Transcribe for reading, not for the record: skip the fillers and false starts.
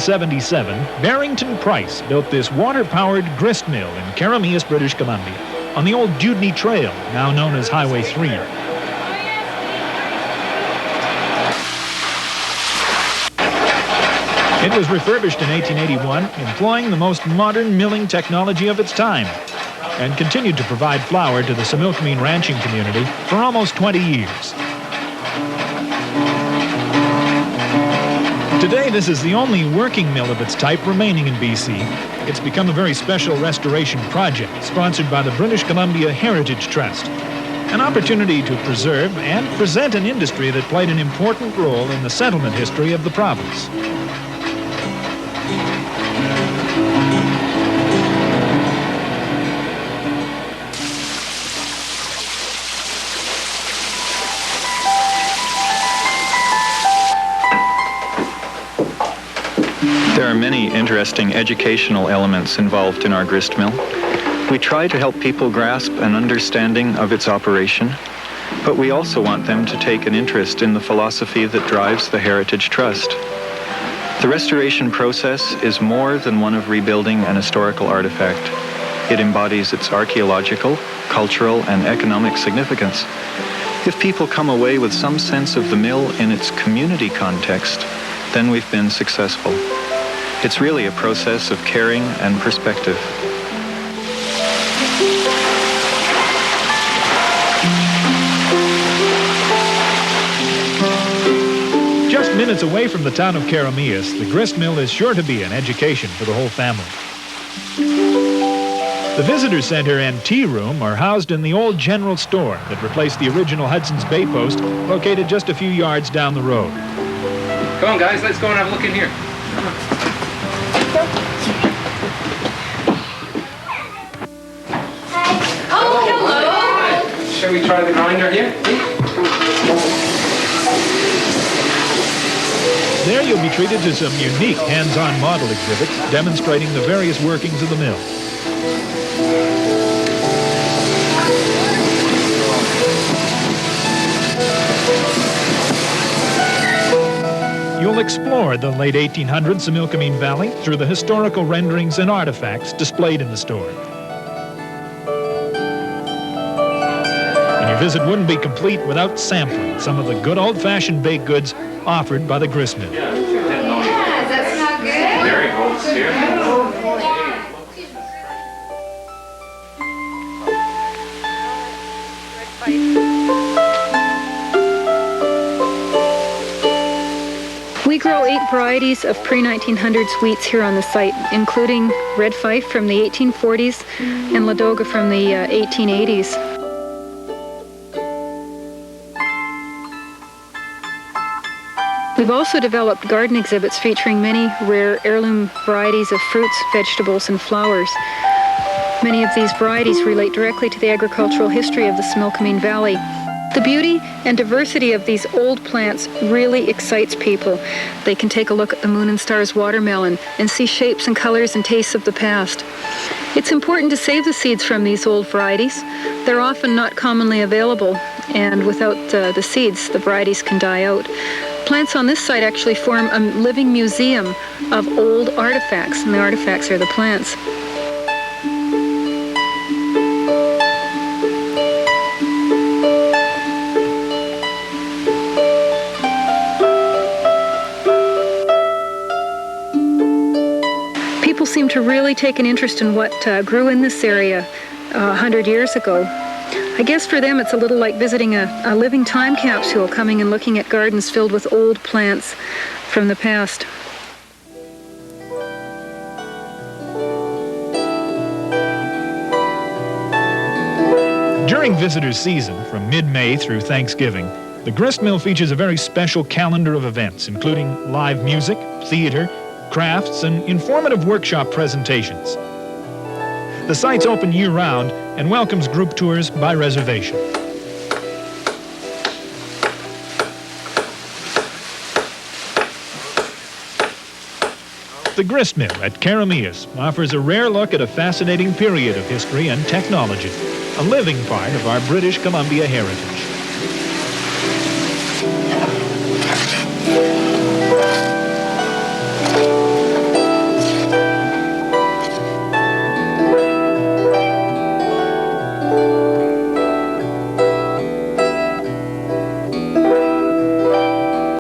1877, Barrington Price built this water-powered grist mill in Keremeos, British Columbia, on the old Dewdney Trail, now known as Highway 3. It was refurbished in 1881, employing the most modern milling technology of its time, and continued to provide flour to the Similkameen ranching community for almost 20 years. Today, this is the only working mill of its type remaining in BC. It's become a very special restoration project sponsored by the British Columbia Heritage Trust, an opportunity to preserve and present an industry that played an important role in the settlement history of the province. There are many interesting educational elements involved in our grist mill. We try to help people grasp an understanding of its operation, but we also want them to take an interest in the philosophy that drives the Heritage Trust. The restoration process is more than one of rebuilding an historical artifact. It embodies its archaeological, cultural, and economic significance. If people come away with some sense of the mill in its community context, then we've been successful. It's really a process of caring and perspective. Just minutes away from the town of Keremeos, the grist mill is sure to be an education for the whole family. The visitor center and tea room are housed in the old general store that replaced the original Hudson's Bay post, located just a few yards down the road. Come on, guys, let's go and have a look in here. Come on. Oh, hello. Shall we try the grinder here? There you'll be treated to some unique hands-on model exhibits demonstrating the various workings of the mill. You'll explore the late 1800s Similkameen Valley through the historical renderings and artifacts displayed in the store. And your visit wouldn't be complete without sampling some of the good old-fashioned baked goods offered by the grist mill. Yeah, does that smell good? Very good, here. We grow 8 varieties of pre-1900s wheats here on the site, including Red Fife from the 1840s and Ladoga from the 1880s. We've also developed garden exhibits featuring many rare heirloom varieties of fruits, vegetables, and flowers. Many of these varieties relate directly to the agricultural history of the Similkameen Valley. The beauty and diversity of these old plants really excites people. They can take a look at the Moon and Stars watermelon and see shapes and colors and tastes of the past. It's important to save the seeds from these old varieties. They're often not commonly available, and without the seeds, the varieties can die out. Plants on this site actually form a living museum of old artifacts, and the artifacts are the plants. People seem to really take an interest in what grew in this area 100 years ago. I guess for them it's a little like visiting a living time capsule, coming and looking at gardens filled with old plants from the past. During visitor season, from mid-May through Thanksgiving, the grist mill features a very special calendar of events, including live music, theater, crafts, and informative workshop presentations. The site's open year-round and welcomes group tours by reservation. The grist mill at Keremeos offers a rare look at a fascinating period of history and technology, a living part of our British Columbia heritage.